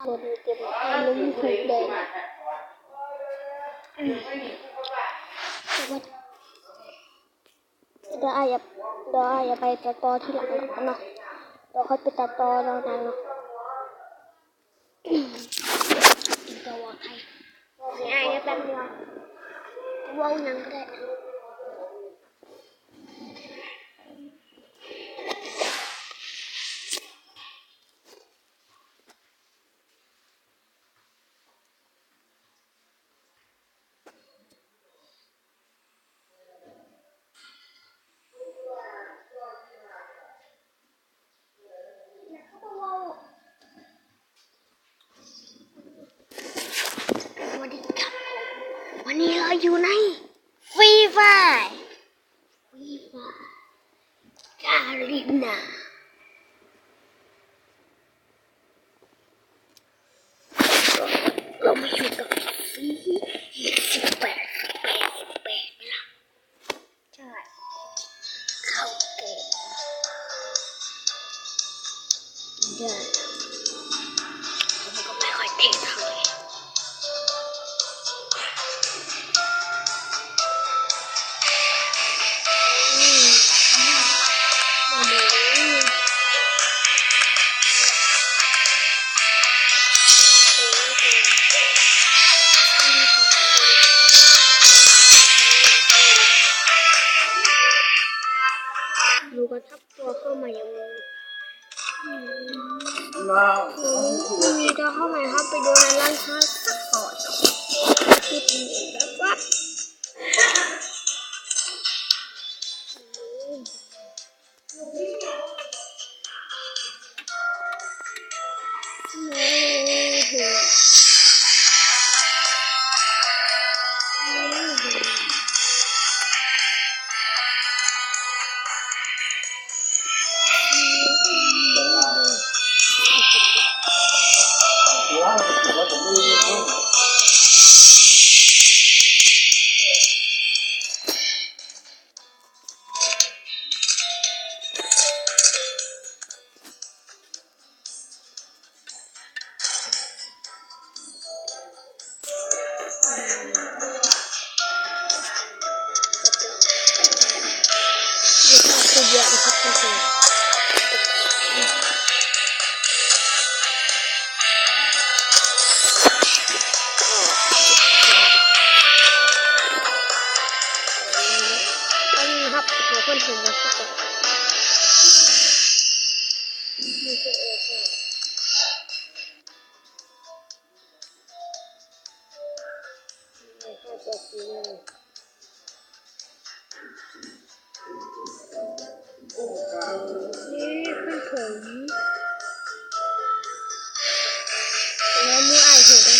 คนเก็บลุ้มถูกแดงเดี๋ยวอาจจะไปตัดต่อที่หลังเนาะเดี๋ยวค่อยไปตัดต่อตอนนั้นเนาะจะว่าใครให้อายแป๊บเดียวว่าวยังก็ได้สวัสดีครับวันนี้เราอยู่ในฟรีไฟกาลินาเรามาอยู่กับสี18นะใช่เข้าเกมเดี๋ยวมันก็ไม่ค่อยเท่เท่าไหร่ดูกันทับตัวเข้ามาอย่างนี้มีตัวเข้ามาครับไปดูในร้านค้าสักก่อนคิดแบบว่าเยอะนะครับทุกคนครับขอเพื่อนผมมาสักก่อนนี่คือค่ะตัวสีเลยนี่เป็นผมแล้วมือไอ้หัวดัง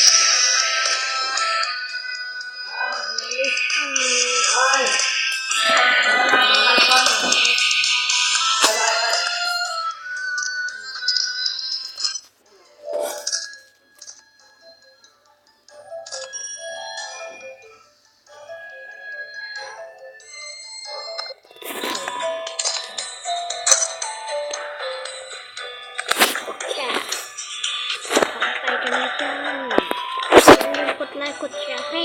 กดไลค์กดแชร์ให้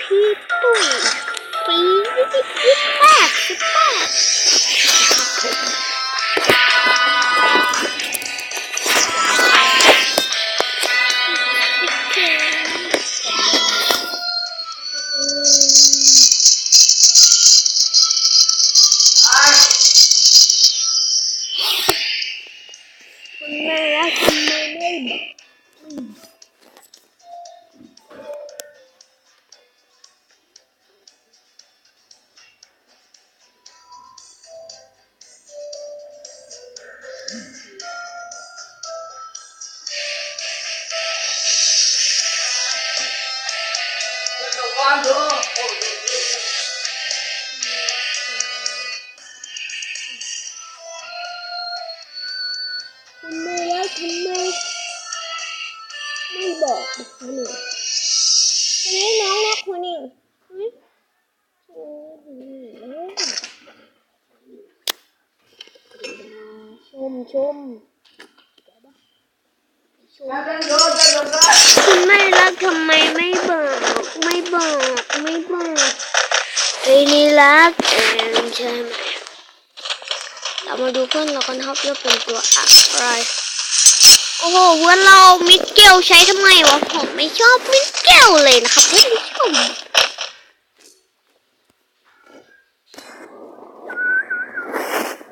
พี่ตุ้ยปีคุณแม่รักคุณแม่ไม่บอกคุณแม่รักคุณแม่ไม่บอกนี่น้องรักคุณนี่ชม คุณไม่รักทำไมไม่บอกไอ้นี่รักเองใช่ไหมเรามาดูเพื่อนเรากันครับว่าเป็นตัวอะไรโอ้โหเพื่อนเรามิสเกลใช้ทำไมวะผมไม่ชอบมิสเกลเลยนะครับท่านผู้ชม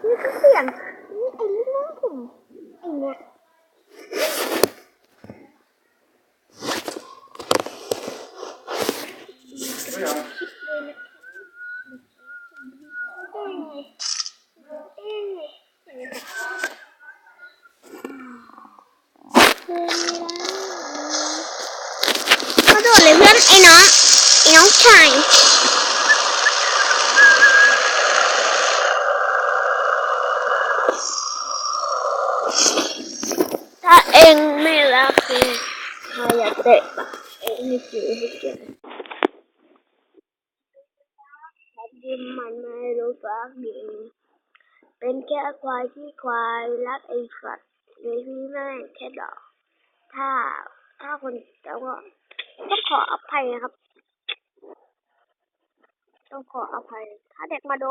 นี่คือเสียงนี่ไอ้ลูกน้องผมไอ้เนี่ยกระโดดเลยเพื่อนไอ้น้องชายถ้าเองไม่รักเองข้าอยากเตะปากเองให้เจ็บยิ้มมันไม่รู้ฟักดีเป็นแค่ควายที่ควายรักไอ้สัตว์เลยพี่แม่แค่ดอกถ้าคนแต่ว่าต้องขออภัยนะครับต้องขออภัยถ้าเด็กมาดู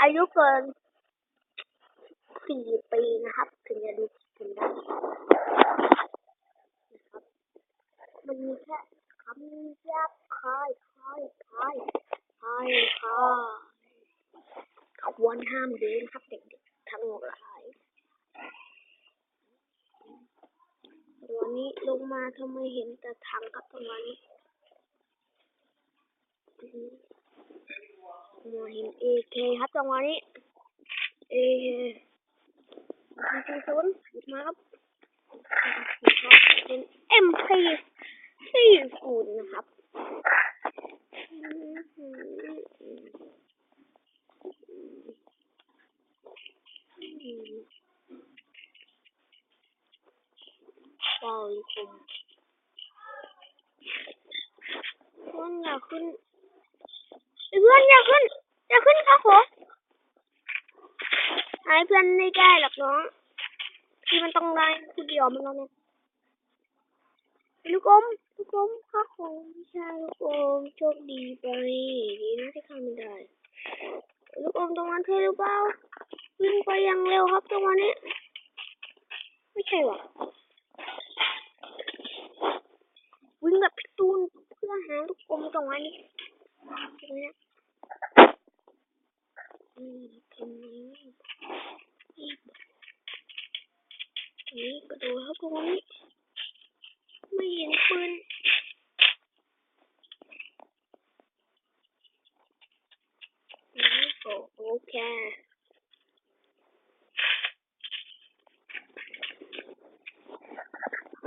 อายุเกิน4 ปีนะครับถึงจะดูถึงได้นะครับมันมีแค่คำหยาบคายควรห้ามดูนะครับเด็กๆทั้งหลายวันนี้ลงมาทำไมเห็นแต่ถังครับตรงนี้มาเห็นAKครับจังหวะนี้AK 40มาครับเป็น MP40นะครับว้าวคมเพื่อนอย่าขึ้นครับผมหายเพื่อนไม่ได้หรอกน้องที่มันต้องได้คนเดียวมันแล้วเนี่ยลูกอมครับผมใช่ลูกอมโชคดีไปดีนะที่ข้าไม่ได้ลูกอมตรงนั้นเท่หรือเปล่าวิ่งไปยังเร็วครับตรงนี้ไม่ใช่หรอวิ่งแบบพี่ตูนเพื่อหาลูกอมตรงนี้ตรงนี้ตรงนี้กระโดดครับตรงนี้ไม่เห็นปืนโอเค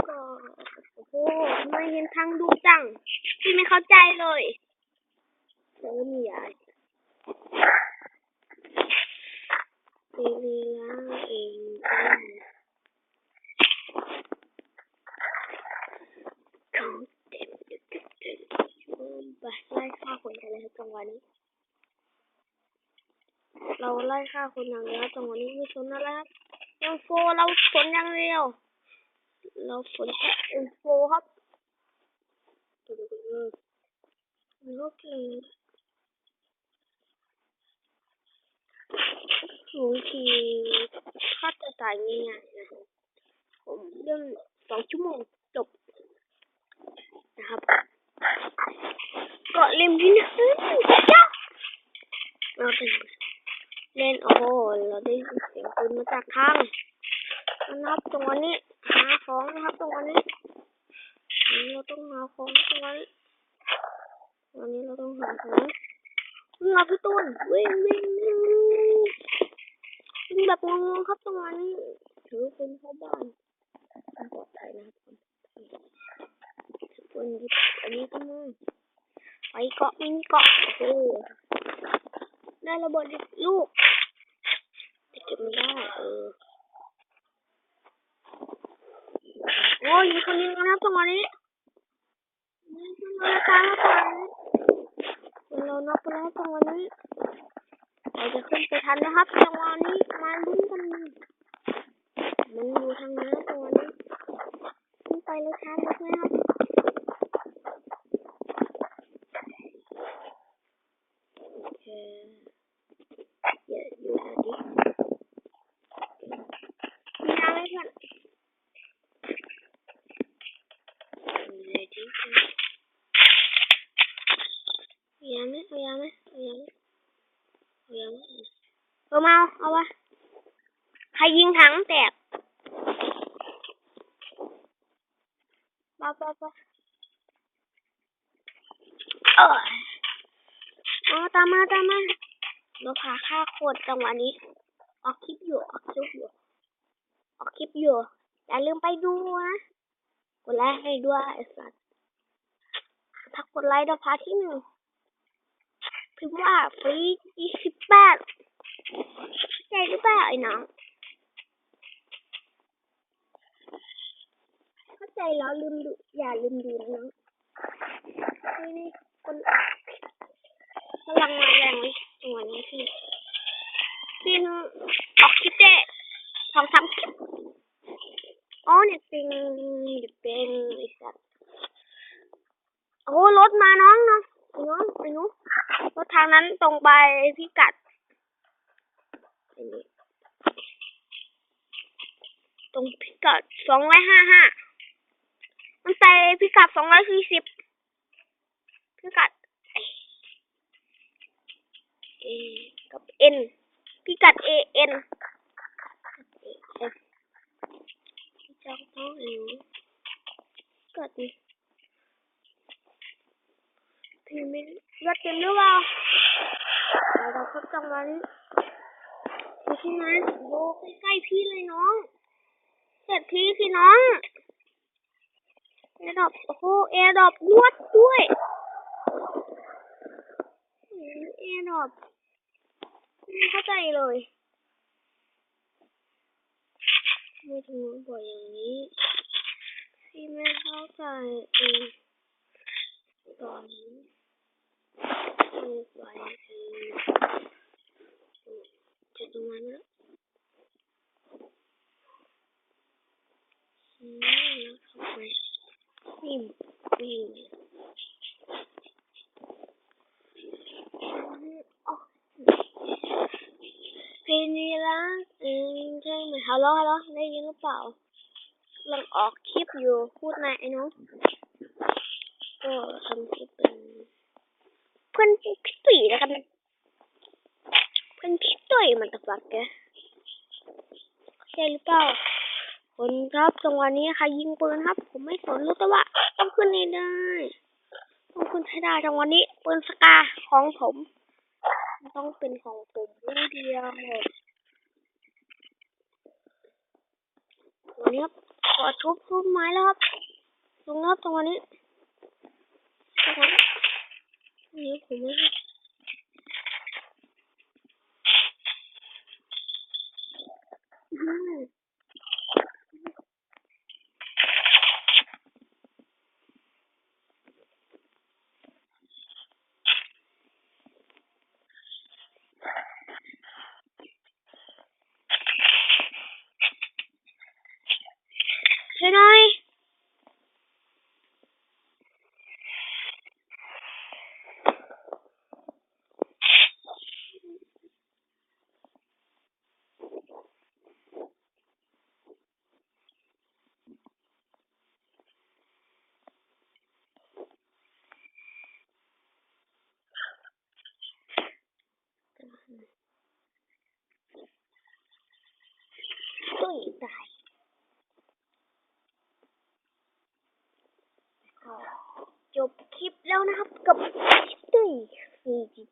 ก็โอ้โหไม่เห็นทางดูจังพี่ไม่เข้าใจเลยแล้วมีอะไรเรียเองของเต็มไปไล่ฆ่าคนกันเลยครับจังหวะนี้เราไล่ฆ่าคนอย่างเดียวจังหวะนี้ไม่สนอะไรครับยังโฟเราสนอย่างเดียวเราสนแค่อินโฟครับโอเคหนูทีถ้าจะตายง่ายๆนะผมเรื่อง2 ชั่วโมงจบนะครับก็เล่มที่1จ้าเราเป็นเล่นโอ้โหเราได้ยินเสียงปืนมาจากทางนะครับตรงนี้หาของนะครับตรงนี้เราต้องหาของตรงนี้วันนี้เราต้องหาของวิ่งพี่ตูนวิ่งแบบงงๆครับตรงนี้ถือเป็นเข้าบ้านปลอดภัยนะครับคนหยิบอันนี้ก็มาไปเกาะมินเกาะโอ้ได้ระเบิดลูกจะเก็บไม่ได้โอ้ยมีคนยิงนะครับตรงนี้เราตามมาเรานับไปแล้วตรงนี้เราจะขึ้นไปทันนะครับจังหวะนี้มาลุ้นกันมันอยู่ทางนี้ตรงนี้ แล้วช้าเลยนะครับโอเคอย่าอยู่ดิมีน้ำไหมเพื่อนเลยดิเอายาไหมเอายาไหมเอายาไหมเอายาไหมมาเอาวะใครยิงถังแตกปะอ๋อตามมาเราพาฆ่าโคตรจังหวะนี้ออกคลิปอยู่อย่าลืมไปดูนะกดไลค์ให้ด้วยไอ้สัสถ้ากดไลค์เราพาที่1พิมพ์ว่าฟรี28ใจหรือเปล่าไอ้น้องเข้าใจแล้วลืมดูอย่าลืมดูนะน้องนี่คนพลังมาแรงเลยจังหวะนี้พี่ออกคลิปได้2-3 คลิปอ๋อเนี่ยเป็นไอ้สัสโอ้รถมาน้องไปนู้นรถทางนั้นตรงไปพิกัดตรงพิกัด255มันไปพิกัด240พิกัดA กับ N พิกัด AN เจ้าต้องพิกัดนี้พี่ไม่รถเต็มหรือเปล่าเราพักจังหวะนี้อยู่ที่ไหนโอ้ใกล้ๆพี่เลยน้องเสร็จพี่น้องแอร์ดรอปโอ้โหแอร์ดรอปนวดด้วยแอร์ดรอปไม่เข้าใจเลยไม่ถึงบ่อยอย่างนี้พี่ไม่เข้าใจตอนนี้ไม่ไหวจะตรงนั้นแล้วเข้าไปนี่เพลงนี้ละใช่ไหมฮัลโหลได้ยินหรือเปล่าลองออกคลิปอยู่พูดนายไอ้น้องก็ทำคลิปเป็นเพื่อนพี่ตุ๋ยแล้วกันเพื่อนพี่ตุ๋ยมันตะบักแกใช่หรือเปล่าคนครับจังหวะนี้ใครยิงปืนครับผมไม่สนรู้แต่ว่าต้องขึ้นให้ได้ต้องขึ้นให้ได้จังหวะนี้ปืนสกาของผมต้องเป็นของผมผู้เดียววันนี้ครับขอทุบไม้แล้วครับลงครับจังหวะนี้นี่ผมไม่ช่วยหน่อยตุ้ยตายจบคลิปแล้วนะครับกับตุ้ยคือจริง